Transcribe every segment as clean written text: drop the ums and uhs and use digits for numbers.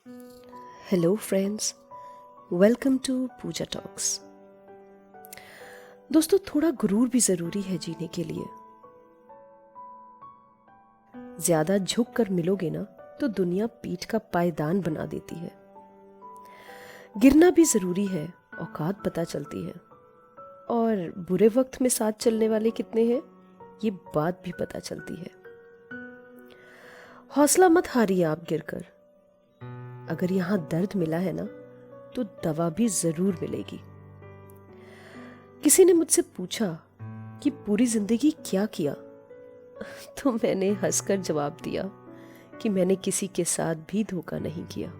Hello friends, welcome to Pooja talks. दोस्तों, थोड़ा गुरूर भी ज़रूरी है जीने के लिए। ज़्यादा झुक कर मिलोगे ना तो दुनिया पीठ का पायदान बना देती है। गिरना भी ज़रूरी है, औकात पता चलती है। और बुरे वक्त में साथ चलने वाले कितने हैं ये बात भी पता चलती है। हौसला मत हारिए आप गिरकर। अगर यहाँ दर्द मिला है ना तो दवा भी ज़रूर मिलेगी। किसी ने मुझसे पूछा कि पूरी जिंदगी क्या किया, तो मैंने हंसकर जवाब दिया कि मैंने किसी के साथ भी धोखा नहीं किया।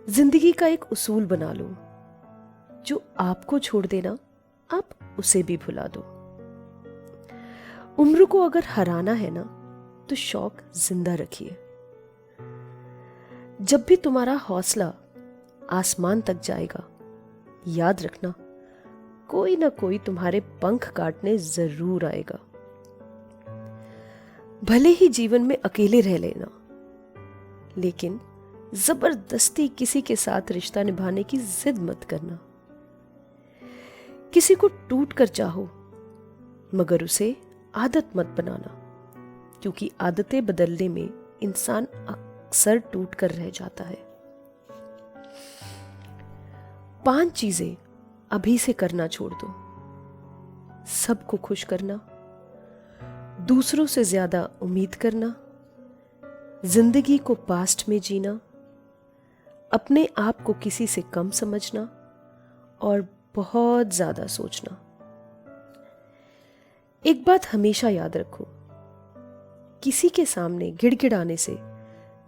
जिंदगी का एक उसूल बना लो, जो आपको छोड़ देना आप उसे भी भुला दो। उम्र को अगर हराना है ना तो शौक जिंदा रखिए। जब भी तुम्हारा हौसला आसमान तक जाएगा, याद रखना कोई ना कोई तुम्हारे पंख काटने जरूर आएगा। भले ही जीवन में अकेले रह लेना, लेकिन जबरदस्ती किसी के साथ रिश्ता निभाने की जिद मत करना। किसी को टूट कर चाहो, मगर उसे आदत मत बनाना, क्योंकि आदतें बदलने में इंसान अक्सर टूट कर रह जाता है। 5 चीजें अभी से करना छोड़ दो। सबको खुश करना, दूसरों से ज्यादा उम्मीद करना, जिंदगी को पास्ट में जीना, अपने आप को किसी से कम समझना और बहुत ज्यादा सोचना। एक बात हमेशा याद रखो, किसी के सामने गिड़गिड़ाने से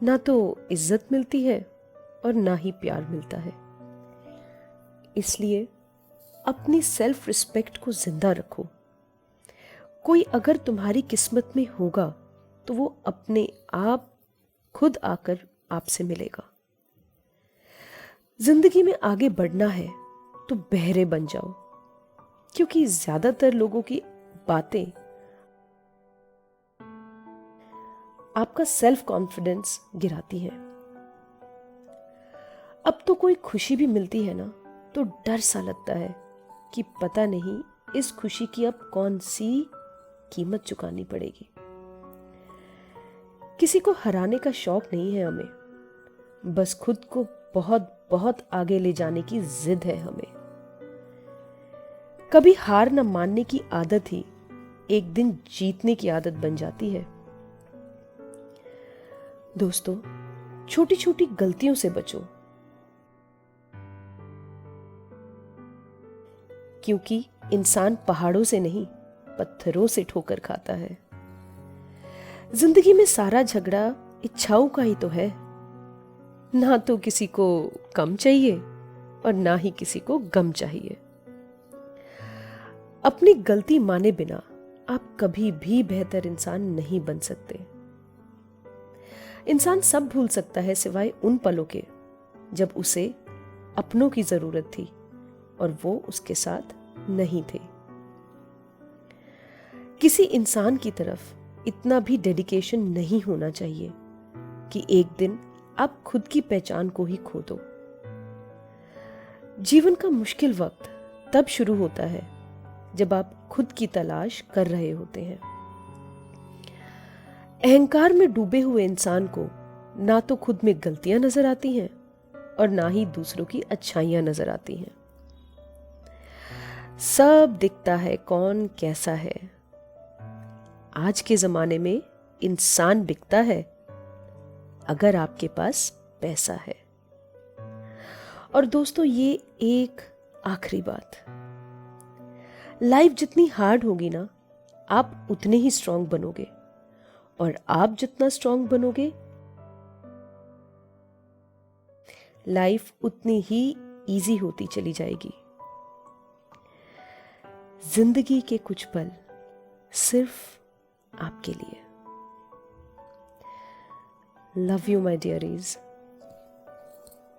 ना तो इज्जत मिलती है और ना ही प्यार मिलता है। इसलिए अपनी सेल्फ रिस्पेक्ट को जिंदा रखो। कोई अगर तुम्हारी किस्मत में होगा तो वो अपने आप खुद आकर आपसे मिलेगा। जिंदगी में आगे बढ़ना है तो बहरे बन जाओ, क्योंकि ज्यादातर लोगों की बातें आपका सेल्फ कॉन्फिडेंस गिराती हैं। अब तो कोई खुशी भी मिलती है ना तो डर सा लगता है कि पता नहीं इस खुशी की अब कौन सी कीमत चुकानी पड़ेगी। किसी को हराने का शौक नहीं है हमें, बस खुद को बहुत बहुत आगे ले जाने की जिद है हमें। कभी हार न मानने की आदत ही एक दिन जीतने की आदत बन जाती है। दोस्तों, छोटी छोटी गलतियों से बचो, क्योंकि इंसान पहाड़ों से नहीं पत्थरों से ठोकर खाता है। जिंदगी में सारा झगड़ा इच्छाओं का ही तो है। ना तो किसी को कम चाहिए और ना ही किसी को गम चाहिए। अपनी गलती माने बिना आप कभी भी बेहतर इंसान नहीं बन सकते। इंसान सब भूल सकता है सिवाय उन पलों के जब उसे अपनों की जरूरत थी और वो उसके साथ नहीं थे। किसी इंसान की तरफ इतना भी डेडिकेशन नहीं होना चाहिए कि एक दिन आप खुद की पहचान को ही खो दो। जीवन का मुश्किल वक्त तब शुरू होता है जब आप खुद की तलाश कर रहे होते हैं। अहंकार में डूबे हुए इंसान को ना तो खुद में गलतियां नजर आती हैं और ना ही दूसरों की अच्छाइयां नजर आती हैं। सब दिखता है कौन कैसा है। आज के जमाने में इंसान बिकता है अगर आपके पास पैसा है। और दोस्तों, ये एक आखिरी बात, लाइफ जितनी हार्ड होगी ना आप उतने ही स्ट्रांग बनोगे, और आप जितना स्ट्रांग बनोगे लाइफ उतनी ही इजी होती चली जाएगी। जिंदगी के कुछ पल सिर्फ आपके लिए। Love you my डियरीज।